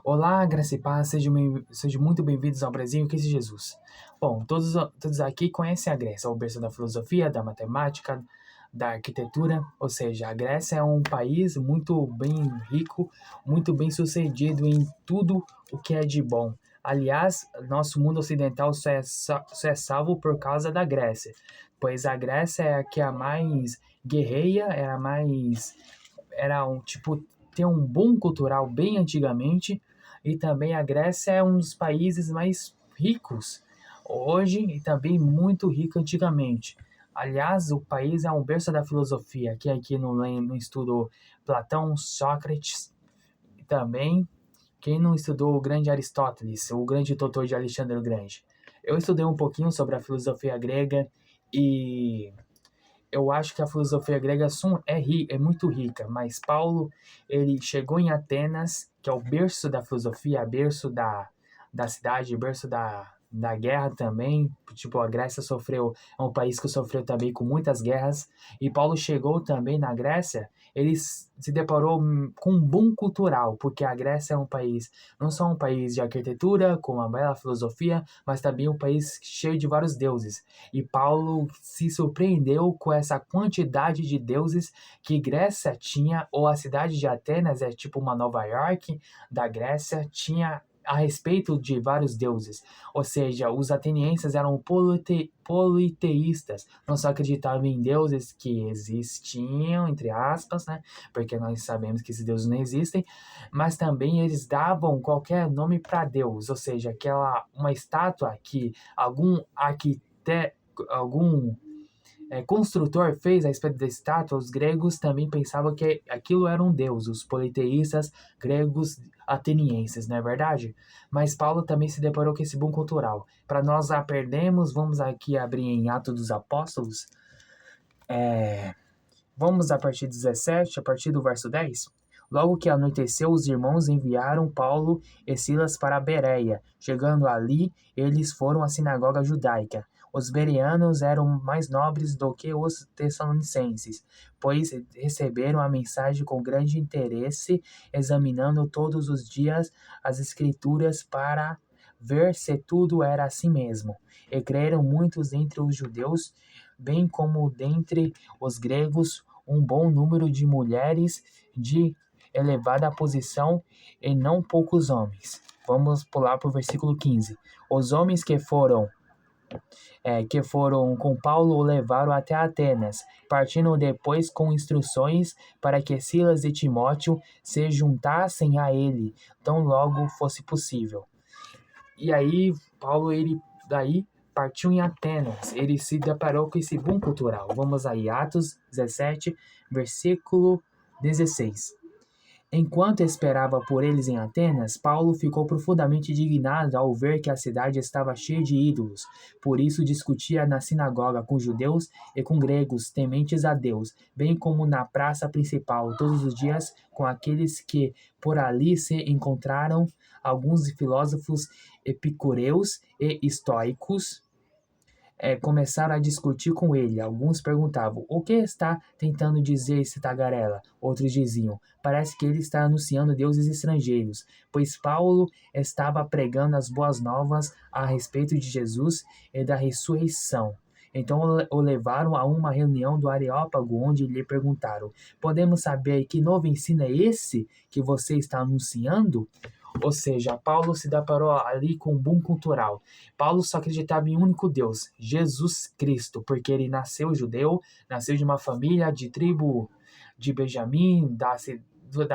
Olá, graça e paz, sejam muito bem-vindos ao Brasil em Cristo Jesus. Bom, todos aqui conhecem a Grécia, o berço da filosofia, da matemática, da arquitetura, ou seja, a Grécia é um país muito bem rico, muito bem sucedido em tudo o que é de bom. Aliás, nosso mundo ocidental só é salvo por causa da Grécia, pois a Grécia é a que é a mais guerreia, era um tipo, tem um boom cultural bem antigamente, e também a Grécia é um dos países mais ricos hoje e também muito rico antigamente. Aliás, o país é um berço da filosofia, que aqui no estudo Platão, Sócrates, e também quem não estudou o grande Aristóteles, o grande doutor de Alexandre o Grande. Eu estudei um pouquinho sobre a filosofia grega e eu acho que a filosofia grega é muito rica, mas Paulo, ele chegou em Atenas, que é o berço da filosofia, berço da cidade, berço da guerra também. Tipo, a Grécia é um país que sofreu também com muitas guerras. E Paulo chegou também na Grécia, ele se deparou com um boom cultural, porque a Grécia é um país, não só um país de arquitetura, com uma bela filosofia, mas também um país cheio de vários deuses. E Paulo se surpreendeu com essa quantidade de deuses que Grécia tinha, ou a cidade de Atenas é tipo uma Nova York da Grécia, tinha a respeito de vários deuses. Ou seja, os atenienses eram politeístas, não só acreditavam em deuses que existiam, entre aspas, né? Porque nós sabemos que esses deuses não existem, mas também eles davam qualquer nome para Deus, ou seja, uma estátua que algum construtor fez a respeito da estátua, os gregos também pensavam que aquilo era um deus, os politeístas gregos atenienses, não é verdade? Mas Paulo também se deparou com esse boom cultural. Para nós aprendermos, vamos aqui abrir em Atos dos Apóstolos, vamos a partir do 17, a partir do verso 10. Logo que anoiteceu, os irmãos enviaram Paulo e Silas para Bereia. Chegando ali, eles foram à sinagoga judaica. Os bereanos eram mais nobres do que os tessalonicenses, pois receberam a mensagem com grande interesse, examinando todos os dias as escrituras para ver se tudo era assim mesmo. E creram muitos entre os judeus, bem como dentre os gregos, um bom número de mulheres de elevada posição e não poucos homens. Vamos pular para o versículo 15. Os homens que foram com Paulo o levaram até Atenas, partindo depois com instruções para que Silas e Timóteo se juntassem a ele, tão logo fosse possível. E aí, Paulo, ele daí partiu em Atenas, ele se deparou com esse boom cultural. Vamos aí, Atos 17, versículo 16. Enquanto esperava por eles em Atenas, Paulo ficou profundamente indignado ao ver que a cidade estava cheia de ídolos. Por isso discutia na sinagoga com judeus e com gregos tementes a Deus, bem como na praça principal todos os dias com aqueles que por ali se encontraram, alguns filósofos epicureus e estoicos começaram a discutir com ele. Alguns perguntavam: o que está tentando dizer esse tagarela? Outros diziam: parece que ele está anunciando deuses estrangeiros, pois Paulo estava pregando as boas novas a respeito de Jesus e da ressurreição. Então o levaram a uma reunião do Areópago, onde lhe perguntaram: podemos saber que novo ensino é esse que você está anunciando? Ou seja, Paulo se deparou ali com um boom cultural. Paulo só acreditava em um único Deus, Jesus Cristo, porque ele nasceu judeu, nasceu de uma família de tribo de Benjamim, da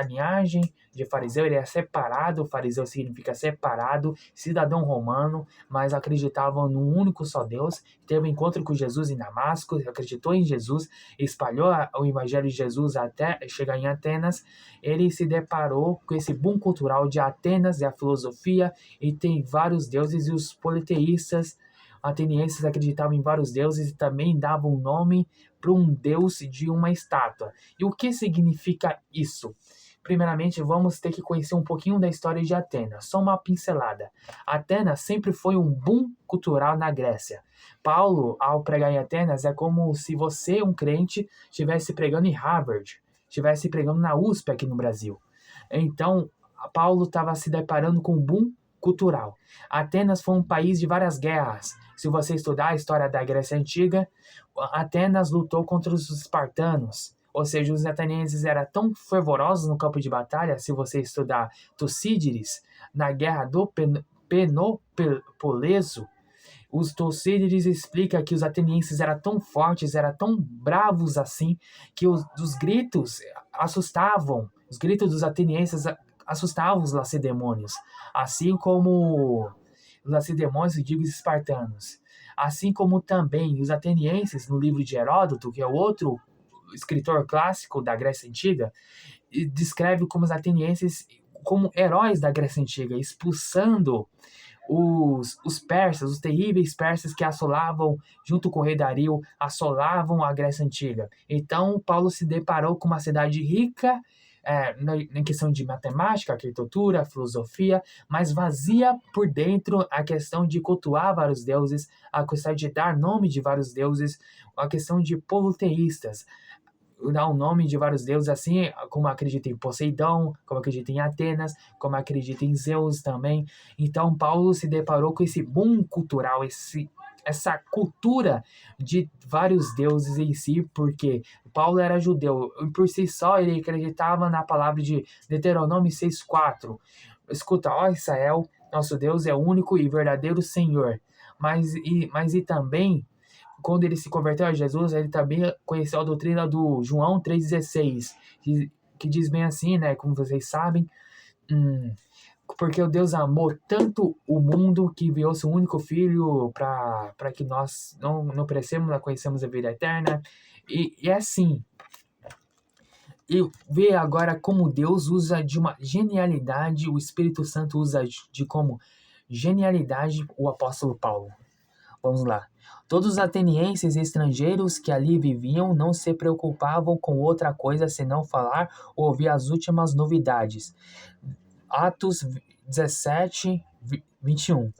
linhagem de fariseu, ele é separado, fariseu significa separado, cidadão romano, mas acreditavam num único só Deus, teve um encontro com Jesus em Damasco, acreditou em Jesus, espalhou o evangelho de Jesus até chegar em Atenas. Ele se deparou com esse boom cultural de Atenas e a filosofia, e tem vários deuses, e os politeístas atenienses acreditavam em vários deuses e também davam nome para um deus de uma estátua. E o que significa isso? Primeiramente, vamos ter que conhecer um pouquinho da história de Atenas, só uma pincelada. Atenas sempre foi um boom cultural na Grécia. Paulo, ao pregar em Atenas, é como se você, um crente, estivesse pregando em Harvard, estivesse pregando na USP aqui no Brasil. Então, Paulo estava se deparando com um boom cultural. Atenas foi um país de várias guerras. Se você estudar a história da Grécia Antiga, Atenas lutou contra os espartanos. Ou seja, os atenienses eram tão fervorosos no campo de batalha, se você estudar Tucídides, na guerra do Peloponeso, os Tucídides explica que os atenienses eram tão fortes, eram tão bravos assim, que os gritos assustavam, os gritos dos atenienses assustavam os lacedemônios, assim como os lacedemônios, eu digo, os espartanos. Assim como também os atenienses, no livro de Heródoto, que é outro escritor clássico da Grécia Antiga, descreve como os atenienses como heróis da Grécia Antiga, expulsando os persas, os terríveis persas que assolavam, junto com o rei Dario, assolavam a Grécia Antiga. Então, Paulo se deparou com uma cidade rica na questão de matemática, arquitetura, filosofia, mas vazia por dentro a questão de cultuar vários deuses, a questão de dar nome de vários deuses, a questão de politeístas, dar o nome de vários deuses, assim como acredita em Poseidon, como acredita em Atenas, como acredita em Zeus também. Então, Paulo se deparou com esse boom cultural, essa cultura de vários deuses em si, porque Paulo era judeu, e por si só ele acreditava na palavra de Deuteronômio 6,4. Escuta, ó Israel, nosso Deus é o único e verdadeiro Senhor. Mas também quando ele se converteu a Jesus, ele também conheceu a doutrina do João 3,16, que diz bem assim, né? Como vocês sabem, porque o Deus amou tanto o mundo que enviou seu único filho para que nós não perecemos, mas conhecemos a vida eterna. E é assim. E vê agora como Deus usa de uma genialidade, o Espírito Santo usa de como genialidade o apóstolo Paulo. Vamos lá. Todos os atenienses e estrangeiros que ali viviam não se preocupavam com outra coisa senão falar ou ouvir as últimas novidades. Atos 17, 21.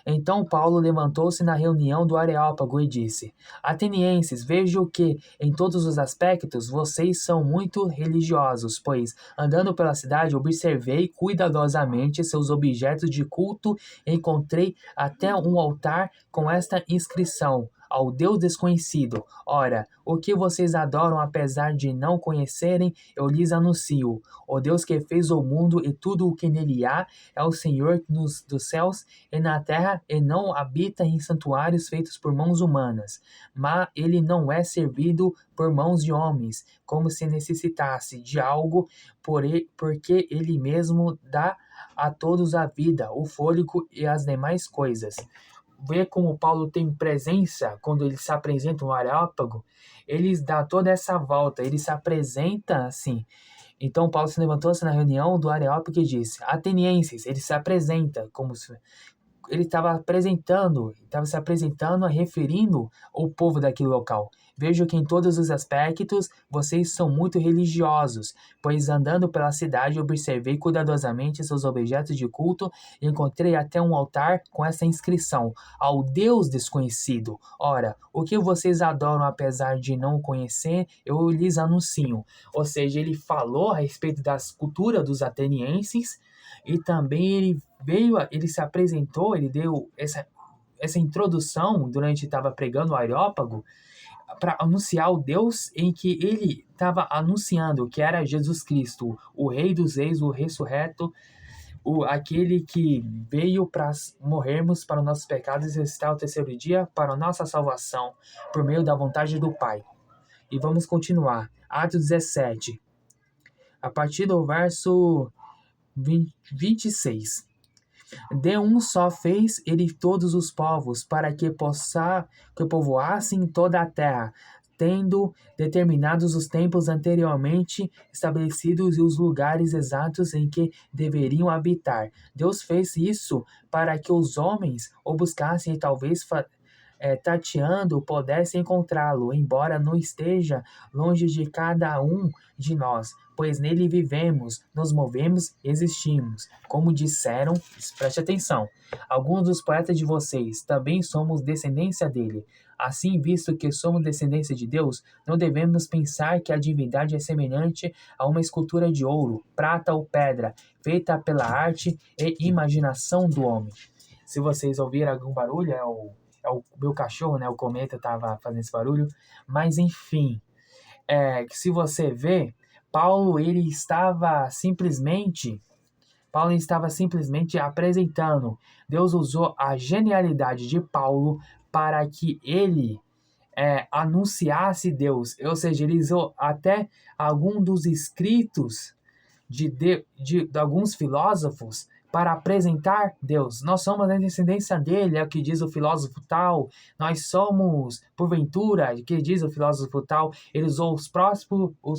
Então Paulo levantou-se na reunião do Areópago e disse: Atenienses, vejo que, em todos os aspectos, vocês são muito religiosos, pois, andando pela cidade, observei cuidadosamente seus objetos de culto e encontrei até um altar com esta inscrição: Ao Deus desconhecido. Ora, o que vocês adoram apesar de não conhecerem, eu lhes anuncio. O Deus que fez o mundo e tudo o que nele há é o Senhor dos céus e na terra, e não habita em santuários feitos por mãos humanas, mas ele não é servido por mãos de homens, como se necessitasse de algo, porque ele mesmo dá a todos a vida, o fôlego e as demais coisas. Vê como Paulo tem presença quando ele se apresenta no Areópago, ele dá toda essa volta, ele se apresenta assim. Então Paulo se levantou-se na reunião do Areópago e disse: Atenienses, ele se apresenta como se ele estava se apresentando, referindo ao povo daquele local. Vejo que em todos os aspectos vocês são muito religiosos, pois andando pela cidade observei cuidadosamente seus objetos de culto e encontrei até um altar com essa inscrição: Ao Deus desconhecido. Ora, o que vocês adoram apesar de não o conhecer, eu lhes anuncio. Ou seja, ele falou a respeito das culturas dos atenienses, e também ele se apresentou, ele deu essa introdução durante estava pregando o Areópago para anunciar o Deus em que ele estava anunciando, que era Jesus Cristo, o Rei dos Reis, o ressurreto, aquele que veio para morrermos para os nossos pecados e ressuscitar ao terceiro dia para a nossa salvação, por meio da vontade do Pai. E vamos continuar. Atos 17, a partir do verso 26. De um só fez ele todos os povos, para que povoassem toda a terra, tendo determinados os tempos anteriormente estabelecidos e os lugares exatos em que deveriam habitar. Deus fez isso para que os homens o buscassem e talvez tateando pudesse encontrá-lo, embora não esteja longe de cada um de nós, pois nele vivemos, nos movemos e existimos. Como disseram, preste atenção, alguns dos poetas de vocês, também somos descendência dele. Assim, visto que somos descendência de Deus, não devemos pensar que a divindade é semelhante a uma escultura de ouro, prata ou pedra, feita pela arte e imaginação do homem. Se vocês ouviram algum barulho, é o meu cachorro, né? O Cometa estava fazendo esse barulho. Mas, enfim, se você vê, Paulo, Paulo estava simplesmente apresentando. Deus usou a genialidade de Paulo para que ele anunciasse Deus. Ou seja, ele usou até algum dos escritos de alguns filósofos para apresentar Deus. Nós somos a descendência dele, é o que diz o filósofo tal. Nós somos, porventura, o que diz o filósofo tal. Ele usou os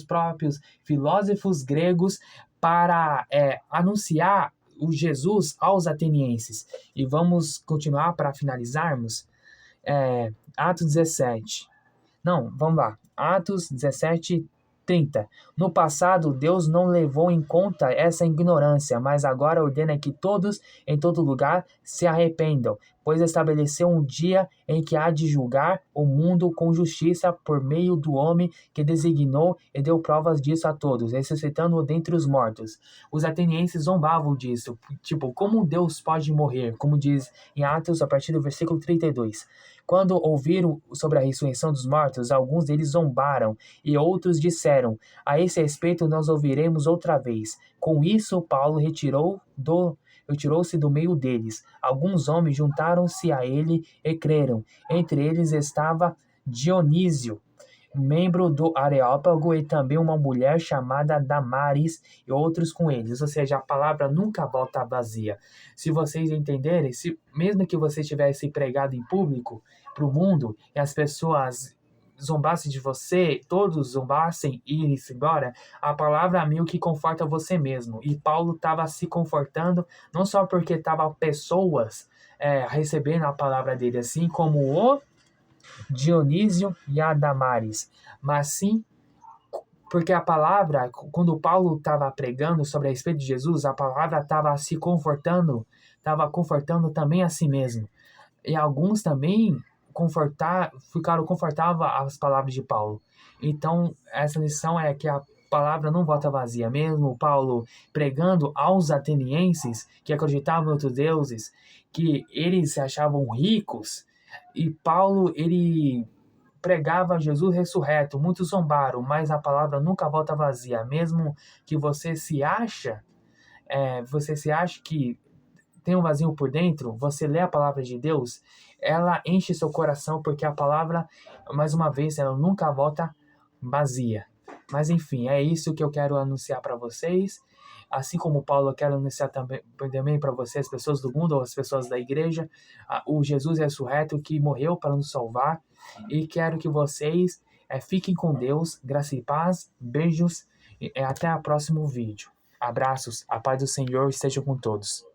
próprios filósofos gregos para anunciar o Jesus aos atenienses. E vamos continuar para finalizarmos. Atos 17. Não, vamos lá. Atos 17:30. No passado, Deus não levou em conta essa ignorância, mas agora ordena que todos, em todo lugar, se arrependam, pois estabeleceu um dia em que há de julgar o mundo com justiça por meio do homem que designou e deu provas disso a todos, ressuscitando-o dentre os mortos. Os atenienses zombavam disso, tipo, como Deus pode morrer? Como diz em Atos, a partir do versículo 32. Quando ouviram sobre a ressurreição dos mortos, alguns deles zombaram, e outros disseram: a esse respeito nós ouviremos outra vez. Com isso, Paulo retirou-se do meio deles. Alguns homens juntaram-se a ele e creram. Entre eles estava Dionísio, membro do Areópago, e também uma mulher chamada Damaris, e outros com eles. Ou seja, a palavra nunca volta vazia. Se vocês entenderem, mesmo que você tivesse pregado em público para o mundo e as pessoas zombassem de você, todos zombassem e irem-se embora, a palavra meio que conforta você mesmo. E Paulo estava se confortando, não só porque estavam pessoas recebendo a palavra dele, assim como o Dionísio e a Damaris, mas sim porque a palavra, quando Paulo estava pregando sobre a respeito de Jesus, a palavra estava estava confortando também a si mesmo. E alguns também ficaram confortáveis às palavras de Paulo. Então, essa lição é que a palavra não volta vazia. Mesmo Paulo pregando aos atenienses que acreditavam em outros deuses, que eles se achavam ricos, e Paulo, ele pregava Jesus ressurreto. Muitos zombaram, mas a palavra nunca volta vazia. Mesmo que você se acha que tem um vazio por dentro, você lê a palavra de Deus, ela enche seu coração, porque a palavra, mais uma vez, ela nunca volta vazia. Mas enfim, é isso que eu quero anunciar para vocês. Assim como Paulo, eu quero anunciar também para vocês, as pessoas do mundo ou as pessoas da igreja, o Jesus ressurreto que morreu para nos salvar. E quero que vocês fiquem com Deus, graça e paz, beijos e até o próximo vídeo. Abraços, a paz do Senhor esteja com todos.